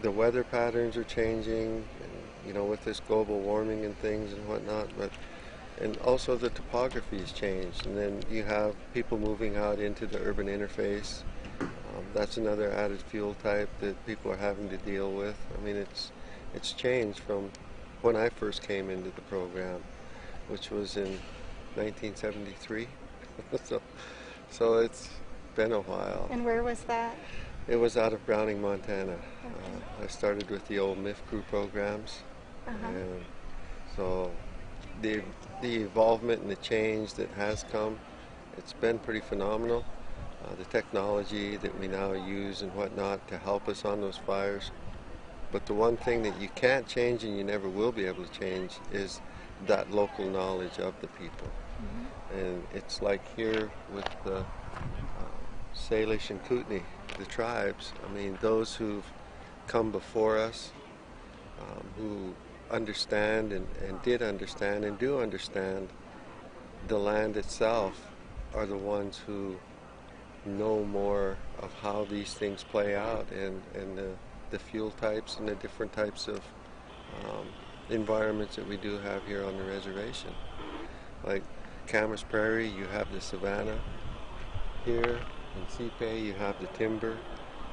the weather patterns are changing, and, you know, with this global warming and things and whatnot, but and also the topography has changed, and then you have people moving out into the urban interface. That's another added fuel type that people are having to deal with. I mean, it's changed from when I first came into the program, which was in 1973. so, so it's been a while. And where was that? It was out of Browning, Montana. Okay. I started with the old MIF crew programs, Uh-huh. and so the the involvement and the change that has come, it's been pretty phenomenal. The technology that we now use and whatnot to help us on those fires. But the one thing that you can't change and you never will be able to change is that local knowledge of the people. And it's like here with the Salish and Kootenai, the tribes. I mean, those who've come before us, who understand and did understand and do understand the land itself, are the ones who know more of how these things play out, and the fuel types and the different types of environments that we do have here on the reservation. Like Camas Prairie, you have the savanna. Here in Sipe, you have the timber.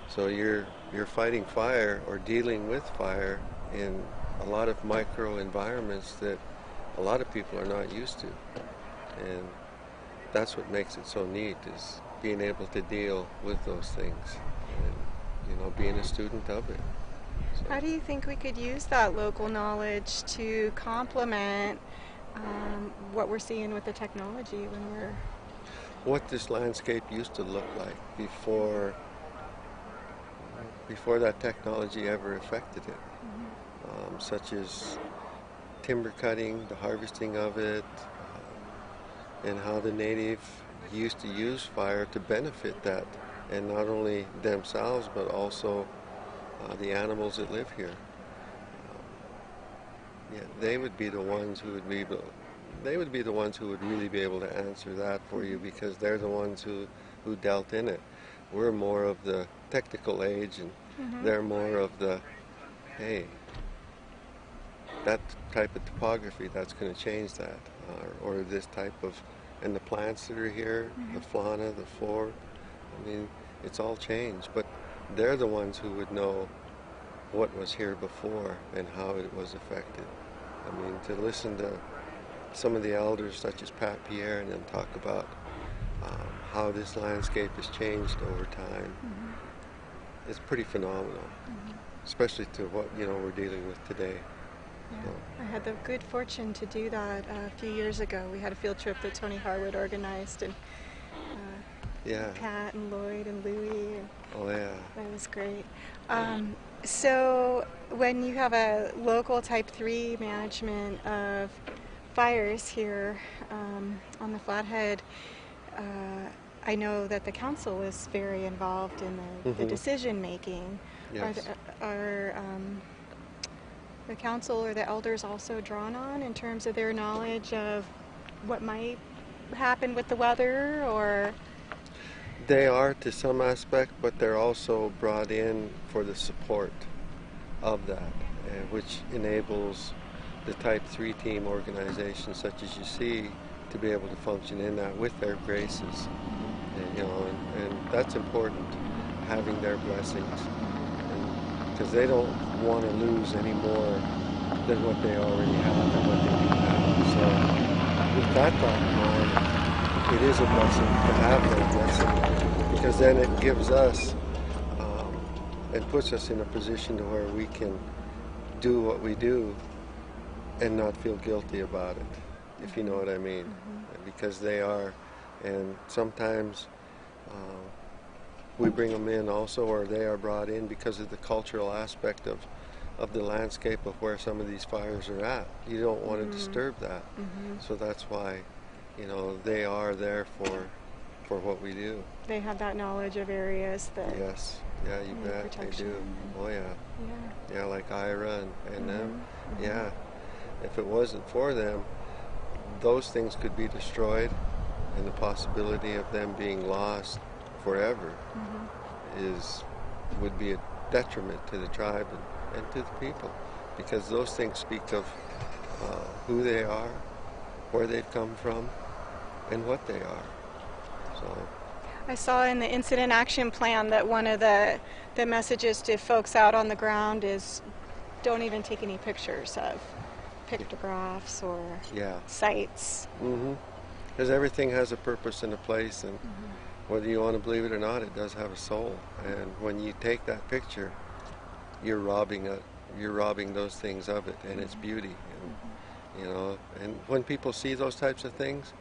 So you're fighting fire or dealing with fire in a lot of micro environments that a lot of people are not used to. And that's what makes it so neat, is being able to deal with those things and, you know, being a student of it. So, How do you think we could use that local knowledge to complement what we're seeing with the technology when we're... what this landscape used to look like before that technology ever affected it, such as timber cutting, the harvesting of it, and how the native used to use fire to benefit that, and not only themselves but also the animals that live here. Yeah, they would be the ones who would be the ones who would really be able to answer that for you, because they're the ones who dealt in it. We're more of the technical age, and they're more of the, hey, that type of topography, that's going to change that, or this type of, and the plants that are here, the fauna, the flora, I mean, it's all changed, but they're the ones who would know what was here before and how it was affected. I mean, to listen to some of the elders such as Pat Pierre and them talk about how this landscape has changed over time, it's pretty phenomenal, especially to what, you know, we're dealing with today. Yeah. So, I had the good fortune to do that a few years ago. We had a field trip that Tony Harwood organized, and yeah. Pat and Lloyd and Louie. And Oh yeah. that was great. So when you have a local type 3 management of fires here on the Flathead, I know that the council is very involved in the decision making. Yes. Are the council or the elders also drawn on in terms of their knowledge of what might happen with the weather, or? They are to some aspect, but they're also brought in for the support of that, which enables the Type 3 team organizations such as you see to be able to function in that with their graces. And, you know, and that's important, having their blessings, because they don't want to lose any more than what they already have and what they do have. So with that thought in mind, it is a blessing to have their blessing, because then it gives us and puts us in a position to where we can do what we do and not feel guilty about it, if you know what I mean. Because they are, and sometimes we bring them in also, or they are brought in because of the cultural aspect of the landscape of where some of these fires are at. You don't want to disturb that. So that's why, you know, they are there for what we do. They have that knowledge of areas that... Yes. Yeah, you bet they protection. do. Oh yeah. Yeah. Yeah, like Ira and them. Yeah. If it wasn't for them, those things could be destroyed, and the possibility of them being lost forever would be detriment to the tribe and to the people, because those things speak of who they are, where they've come from, and what they are. So I saw in the incident action plan that one of the messages to folks out on the ground is don't even take any pictures of pictographs or yeah, sites. because everything has a purpose and a place, and whether you want to believe it or not, it does have a soul. And when you take that picture, you're robbing those things of it and its beauty. And and when people see those types of things,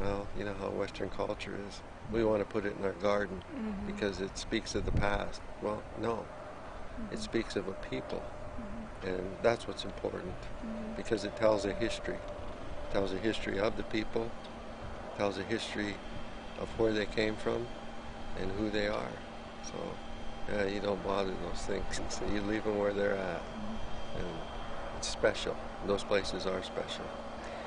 well, you know how Western culture is. We want to put it in our garden because it speaks of the past. Well, no, it speaks of a people, and that's what's important, because it tells a history. It tells a history of the people, tells a history of where they came from and who they are. So you don't bother those things, so you leave them where they're at, and it's special. Those places are special.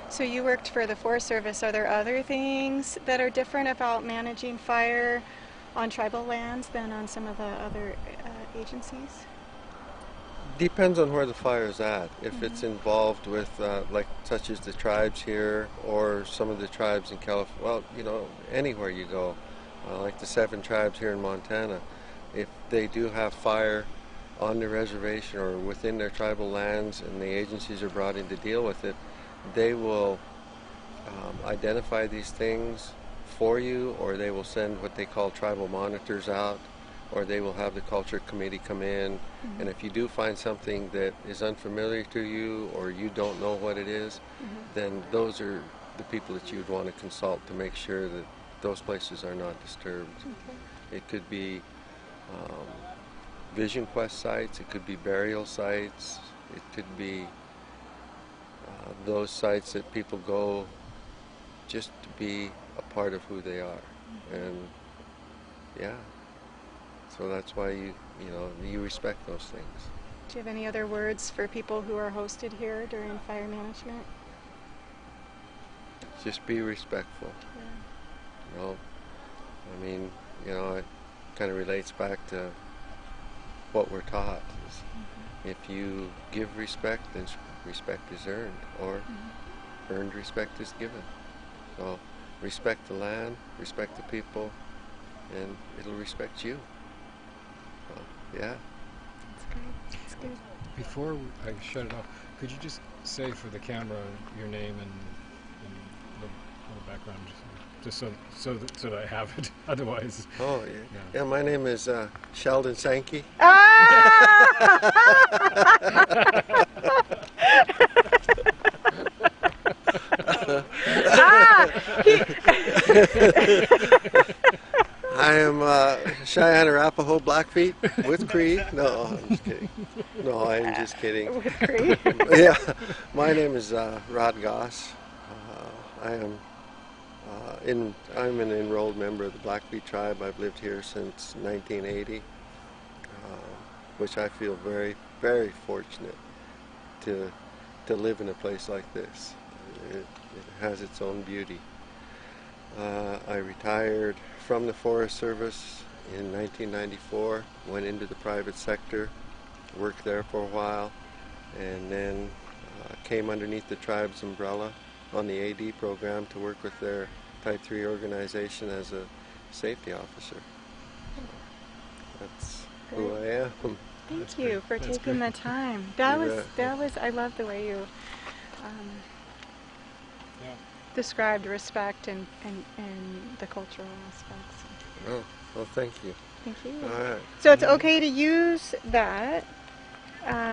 So you worked for the Forest Service. Are there other things that are different about managing fire on tribal lands than on some of the other agencies? Depends on where the fire is at. If it's involved with, like, such as the tribes here, or some of the tribes in California, well, anywhere you go, like the 7 tribes here in Montana, if they do have fire on the reservation or within their tribal lands and the agencies are brought in to deal with it, they will identify these things for you, or they will send what they call tribal monitors out, or they will have the culture committee come in, and if you do find something that is unfamiliar to you or you don't know what it is, then those are the people that you would want to consult to make sure that those places are not disturbed. It could be vision quest sites, it could be burial sites, it could be those sites that people go just to be a part of who they are. And yeah, so that's why you respect those things. Do you have any other words for people who are hosted here during fire management? Just be respectful. I mean, it kind of relates back to what we're taught. If you give respect, then respect is earned, or earned respect is given. So respect the land, respect the people, and it'll respect you. So, yeah. That's great. That's good. Before I shut it off, could you just say for the camera your name and little background, just so that I have it. Otherwise. Oh yeah. My name is Sheldon Sankey. I am Cheyenne Arapaho Blackfeet with Cree. No, I'm just kidding. No, I'm just kidding. With Cree? Yeah, my name is Rod Goss. I'm an enrolled member of the Blackfeet tribe. I've lived here since 1980, which I feel very, very fortunate to live in a place like this. It has its own beauty. I retired from the Forest Service in 1994, went into the private sector, worked there for a while, and then came underneath the tribe's umbrella on the AD program to work with their Type 3 organization as a safety officer. That's who I am. Thank you for taking the time. That was I love the way you described respect and the cultural aspects. Oh, well, thank you. Thank you. All right. So it's okay to use that.